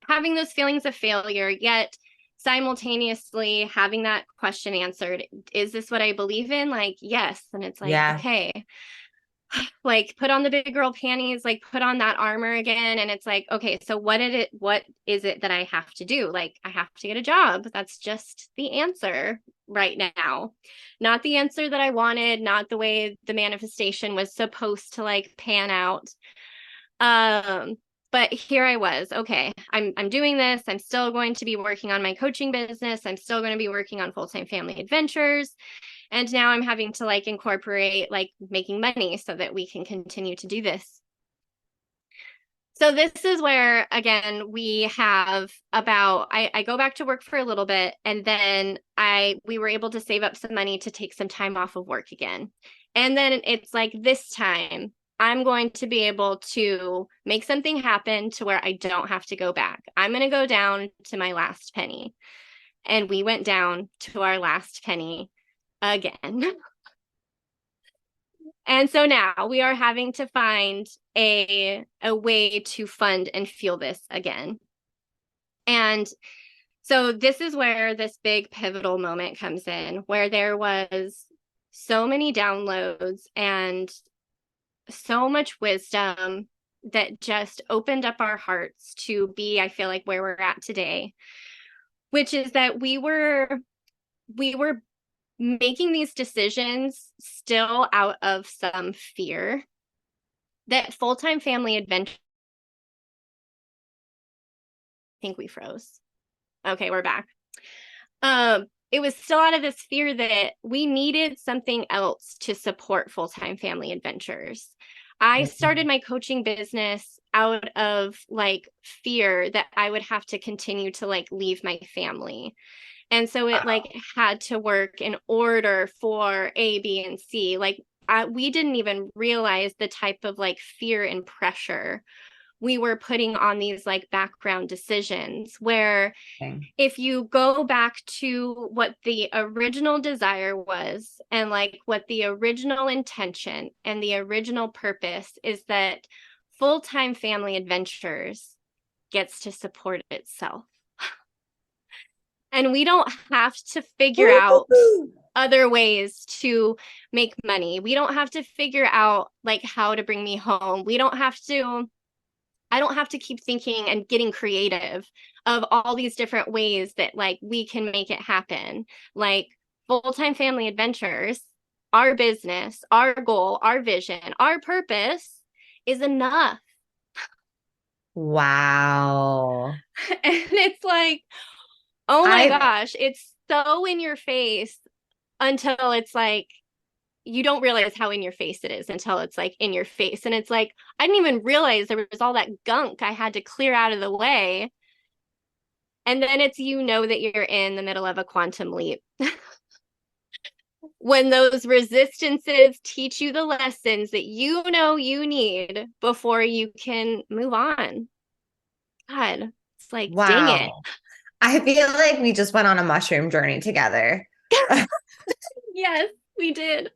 having those feelings of failure, yet simultaneously having that question answered. Is this what I believe in? Like, yes. And it's like, Yeah. okay, like put on the big girl panties, like put on that armor again. And it's like, okay, so what is it that I have to do? Like, I have to get a job. That's just the answer right now. Not the answer that I wanted, not the way the manifestation was supposed to like pan out. Um, but here I was. Okay, I'm doing this. I'm still going to be working on my coaching business. I'm still going to be working on full-time family adventures. And now I'm having to like incorporate like making money so that we can continue to do this. So this is where again we have about I go back to work for a little bit, and then we were able to save up some money to take some time off of work again. And then it's like this time I'm going to be able to make something happen to where I don't have to go back. I'm going to go down to my last penny. And we went down to our last penny again. And so now we are having to find a way to fund and fuel this again. And so this is where this big pivotal moment comes in, where there was so many downloads and so much wisdom that just opened up our hearts to be, I feel like, where we're at today, which is that we were making these decisions still out of some fear that full-time family adventure. I think we froze. Okay, we're back. It was still out of this fear that we needed something else to support full-time family adventures. I started my coaching business out of like fear that I would have to continue to like leave my family. And so it like had to work in order for A, B, and C. Like we didn't even realize the type of like fear and pressure we were putting on these like background decisions, where if you go back to what the original desire was and like what the original intention and the original purpose is, that full-time family adventures gets to support itself. And we don't have to figure out other ways to make money. We don't have to figure out like how to bring me home. I don't have to keep thinking and getting creative of all these different ways that like we can make it happen. Like full-time family adventures, our business, our goal, our vision, our purpose is enough. Wow. And it's like, oh my gosh, it's so in your face until it's like, you don't realize how in your face it is until it's like in your face. And it's like, I didn't even realize there was all that gunk I had to clear out of the way. And then it's, that you're in the middle of a quantum leap. When those resistances teach you the lessons that you need before you can move on. God, it's like, dang it. Wow. I feel like we just went on a mushroom journey together. Yes, we did.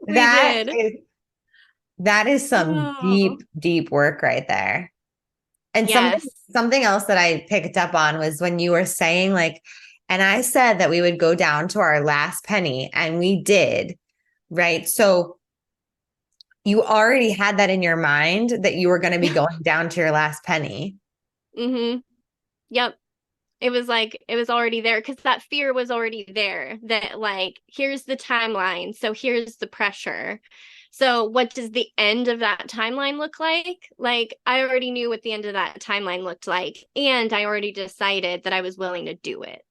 We That did. is that is some Oh, deep, deep work right there. And yes. something else that I picked up on was when you were saying like, and I said that we would go down to our last penny, and we did, right? So you already had that in your mind that you were going to be going down to your last penny. Mm-hmm. Yep. It was like, it was already there because that fear was already there, that like, here's the timeline. So here's the pressure. So what does the end of that timeline look like? Like, I already knew what the end of that timeline looked like. And I already decided that I was willing to do it.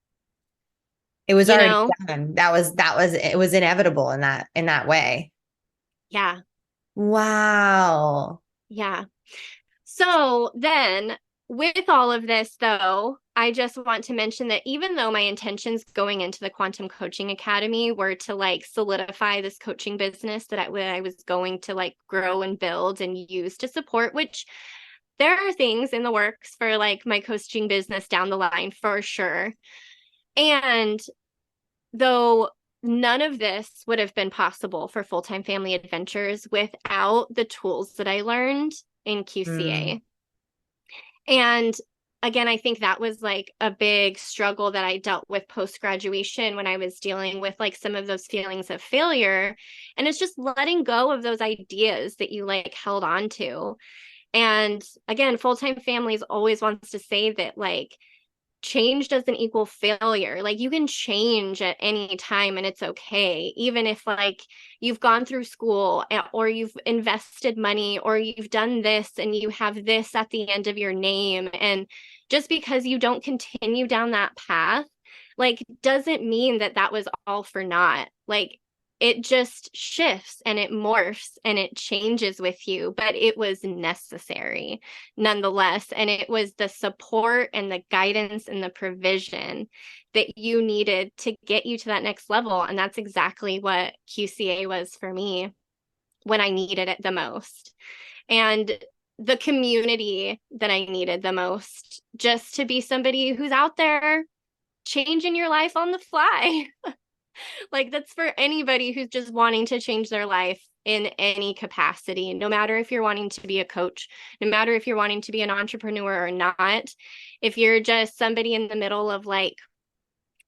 It was You already know? done. It was inevitable in that way. Yeah. Wow. Yeah. So then with all of this though, I just want to mention that even though my intentions going into the Quantum Coaching Academy were to like solidify this coaching business that I was going to like grow and build and use to support, which there are things in the works for like my coaching business down the line for sure. And though none of this would have been possible for Full-Time Family Adventures without the tools that I learned in QCA. And again, I think that was like a big struggle that I dealt with post-graduation when I was dealing with like some of those feelings of failure. And it's just letting go of those ideas that you like held on to. And again, Full-Time Families always wants to say that like change doesn't equal failure. Like you can change at any time and it's okay. Even if like you've gone through school or you've invested money or you've done this and you have this at the end of your name. And just because you don't continue down that path, like doesn't mean that that was all for naught. Like it just shifts and it morphs and it changes with you, but it was necessary nonetheless. And it was the support and the guidance and the provision that you needed to get you to that next level. And that's exactly what QCA was for me when I needed it the most. And the community that I needed the most, just to be somebody who's out there changing your life on the fly. Like that's for anybody who's just wanting to change their life in any capacity, no matter if you're wanting to be a coach, no matter if you're wanting to be an entrepreneur or not. If you're just somebody in the middle of like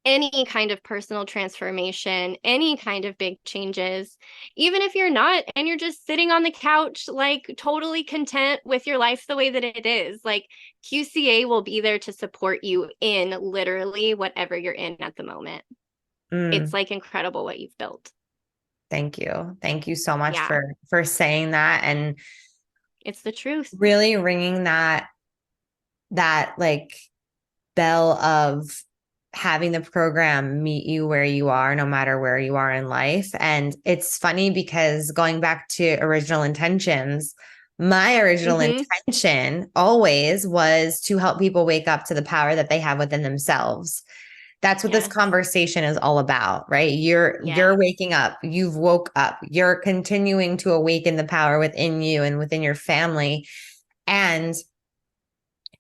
any kind of personal transformation, any kind of big changes, even if you're not and you're just sitting on the couch, like totally content with your life the way that it is, like QCA will be there to support you in literally whatever you're in at the moment. It's like incredible what you've built. Thank you. Thank you so much Yeah. for saying that and It's the truth. really ringing that like bell of having the program meet you where you are, no matter where you are in life. And it's funny because going back to original intentions, my original intention always was to help people wake up to the power that they have within themselves. That's what this conversation is all about, right? You're waking up, you've woke up, you're continuing to awaken the power within you and within your family. And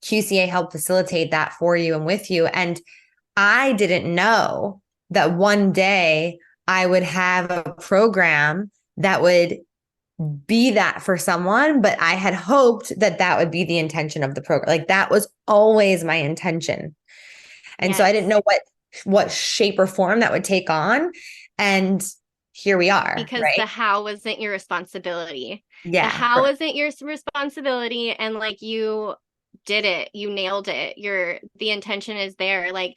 QCA helped facilitate that for you and with you. And I didn't know that one day I would have a program that would be that for someone, but I had hoped that that would be the intention of the program. Like that was always my intention. And so I didn't know what shape or form that would take on. And here we are. Because right? the how wasn't your responsibility. Yeah. The how wasn't your responsibility. And like you did it, you nailed it. The intention is there. Like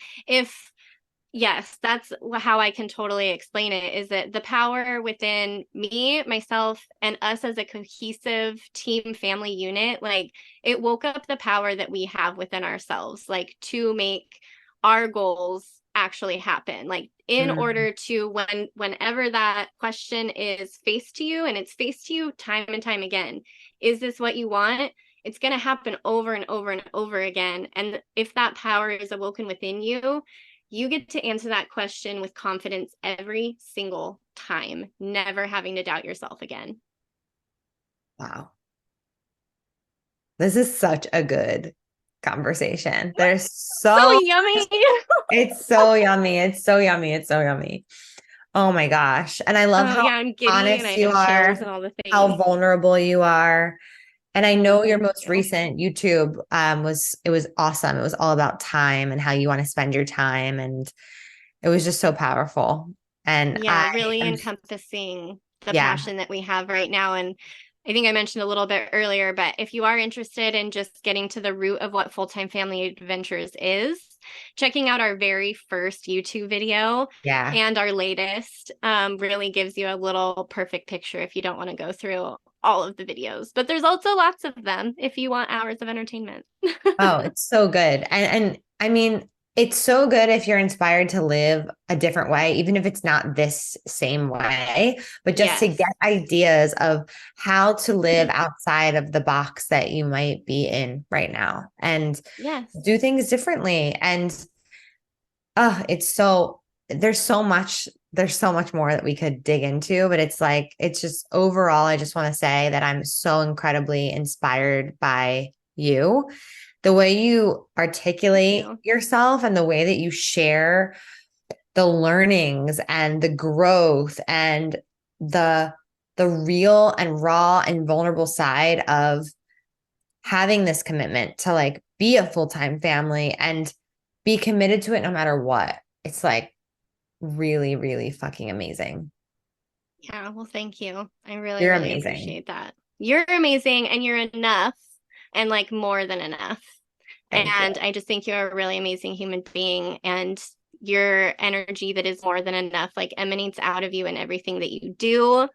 yes, that's how I can totally explain it, is that the power within me, myself, and us as a cohesive team family unit, like it woke up the power that we have within ourselves, like to make our goals actually happen. Like in order to whenever that question is faced to you, and it's faced to you time and time again, is this what you want? It's going to happen over and over and over again. And if that power is awoken within you, you get to answer that question with confidence every single time, never having to doubt yourself again. Wow. This is such a good conversation. There's so yummy. It's so yummy. It's so yummy. It's so yummy. Oh my gosh. And I love how I'm giddy honest and I you have are, chills and all the things. how vulnerable you are. And I know your most recent YouTube was awesome. It was all about time and how you want to spend your time. And it was just so powerful. And really encompassing the passion that we have right now. And I think I mentioned a little bit earlier, but if you are interested in just getting to the root of what Full-Time Family Adventures is, checking out our very first YouTube video and our latest really gives you a little perfect picture if you don't want to go through all of the videos. But there's also lots of them if you want hours of entertainment. Oh, it's so good. And I mean, it's so good if you're inspired to live a different way, even if it's not this same way, but just to Yes. get ideas of how to live outside of the box that you might be in right now and Yes. do things differently. And it's so there's so much more that we could dig into, but it's like it's just overall, I just want to say that I'm so incredibly inspired by you, the way you Thank articulate you. yourself and the way that you share the learnings and the growth and the the real and raw and vulnerable side of having this commitment to like be a full-time family and be committed to it no matter what. It's like really, really fucking amazing. Yeah, well, thank you. I really, You're really amazing. appreciate that. You're amazing and you're enough and like more than enough. Thank you. And I just think you're a really amazing human being and your energy that is more than enough like emanates out of you in everything that you do.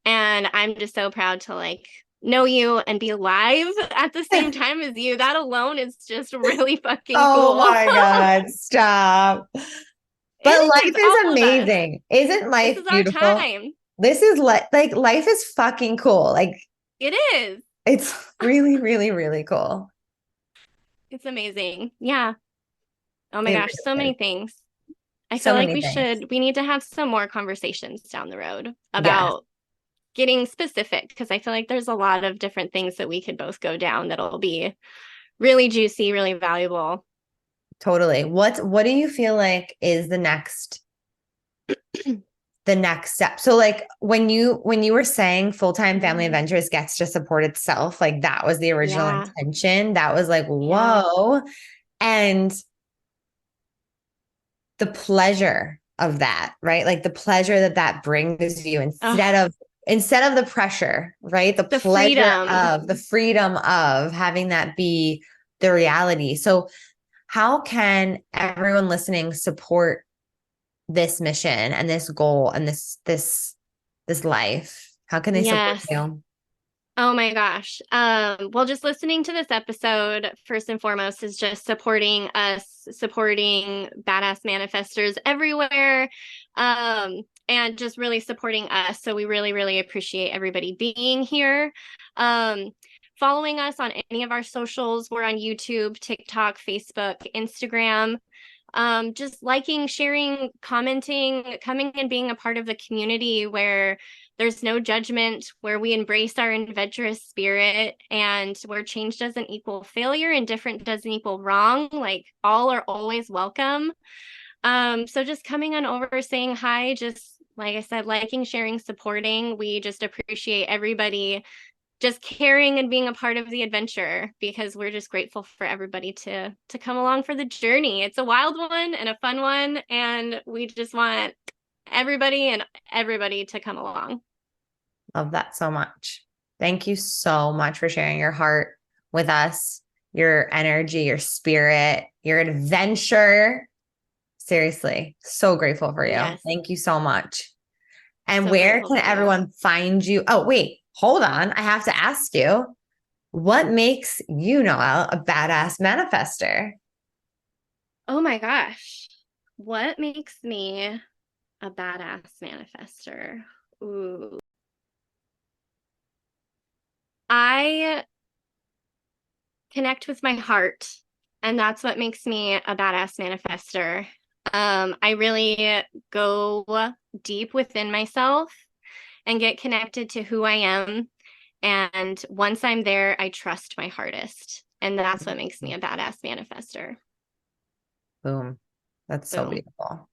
And I'm just so proud to like know you and be alive at the same time as you. That alone is just really fucking Oh cool. my God, stop. But It life is is all of us. amazing. Isn't This life is our beautiful? time. This is like life is fucking cool. Like It is. it's really, really, really cool. It's amazing. Yeah. Oh my It gosh, so really is. many things. I So feel like many things. we need to have some more conversations down the road Yes, about getting specific because I feel like there's a lot of different things that we could both go down that'll be really juicy, really valuable. totally. What do you feel like is the next step? So like when you were saying full-time family adventures gets to support itself, like that was the original Yeah. intention. That was like, Yeah. whoa. And the pleasure of that, right? Like the pleasure that that brings you Oh, instead of the pressure, right? The the pleasure freedom. of the freedom of having that be the reality. So how can everyone listening support this mission and this goal and this life? How can they support Yes. you? Oh my gosh. Well, just listening to this episode, first and foremost, is just supporting us, supporting badass manifestors everywhere, and just really supporting us. So we really, really appreciate everybody being here. Um, Following us on any of our socials. We're on YouTube, TikTok, Facebook, Instagram. Just liking, sharing, commenting, coming and being a part of the community where there's no judgment, where we embrace our adventurous spirit and where change doesn't equal failure and different doesn't equal wrong. Like all are always welcome. So just coming on over, saying hi, just like I said, liking, sharing, supporting. We just appreciate everybody just caring and being a part of the adventure because we're just grateful for everybody to come along for the journey. It's a wild one and a fun one, and we just want everybody to come along. Love that so much. Thank you so much for sharing your heart with us, your energy, your spirit, your adventure. Seriously, so grateful for you. Yes, Thank you so much. And so where grateful can for you. everyone find you? Oh, wait, hold on. I have to ask you, what makes you, Noelle, a badass manifester? Oh my gosh. What makes me a badass manifester? Ooh. I connect with my heart, and that's what makes me a badass manifester. I really go deep within myself and get connected to who I am. And once I'm there, I trust my hardest. And that's what makes me a badass manifester. Boom. That's so Boom. beautiful.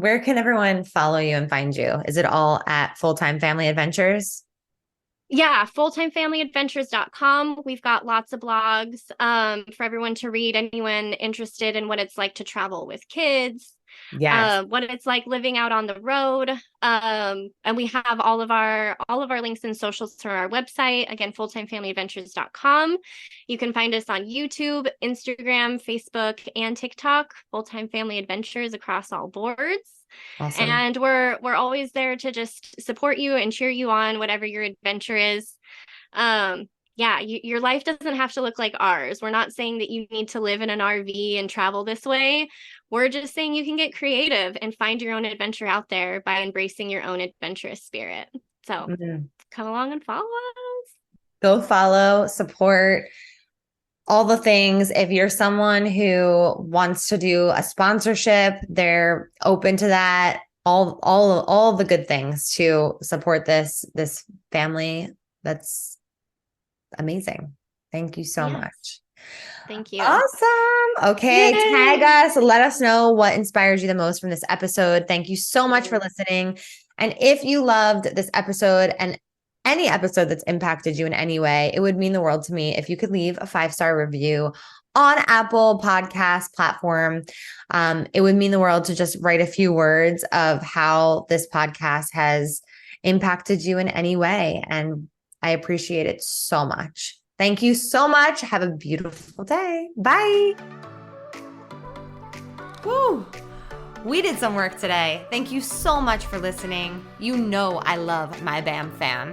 Where can everyone follow you and find you? Is it all at Full Time Family Adventures? Yeah, fulltimefamilyadventures.com. We've got lots of blogs for everyone to read, anyone interested in what it's like to travel with kids, Yes. what it's like living out on the road. And we have all of our links and socials to our website, again, fulltimefamilyadventures.com. You can find us on YouTube, Instagram, Facebook, and TikTok, Full Time Family Adventures across all boards. Awesome. And we're always there to just support you and cheer you on, whatever your adventure is. yeah, your life doesn't have to look like ours. We're not saying that you need to live in an RV and travel this way. We're just saying you can get creative and find your own adventure out there by embracing your own adventurous spirit. So come along and follow us. Go follow, support, all the things. If you're someone who wants to do a sponsorship, they're open to that. All the good things to support this family. That's amazing. Thank you so much. Thank you. Awesome. Okay. Yay. Tag us. Let us know what inspires you the most from this episode. Thank you so much for listening. And if you loved this episode and any episode that's impacted you in any way, it would mean the world to me if you could leave a 5-star review on Apple Podcast platform. It would mean the world to just write a few words of how this podcast has impacted you in any way. And I appreciate it so much. Thank you so much. Have a beautiful day. Bye. Woo. We did some work today. Thank you so much for listening. You know I love my BAM fam.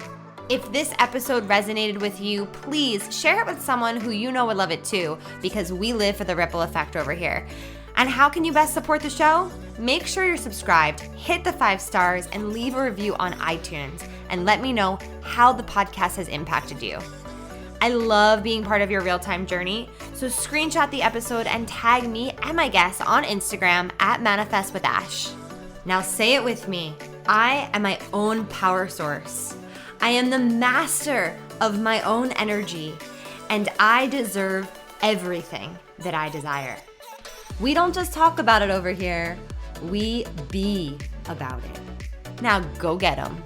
If this episode resonated with you, please share it with someone who you know would love it too, because we live for the ripple effect over here. And how can you best support the show? Make sure you're subscribed, hit the 5 stars, and leave a review on iTunes, and let me know how the podcast has impacted you. I love being part of your real-time journey, so screenshot the episode and tag me and my guests on Instagram at Manifest with Ash. Now say it with me. I am my own power source. I am the master of my own energy, and I deserve everything that I desire. We don't just talk about it over here, we be about it. Now go get 'em.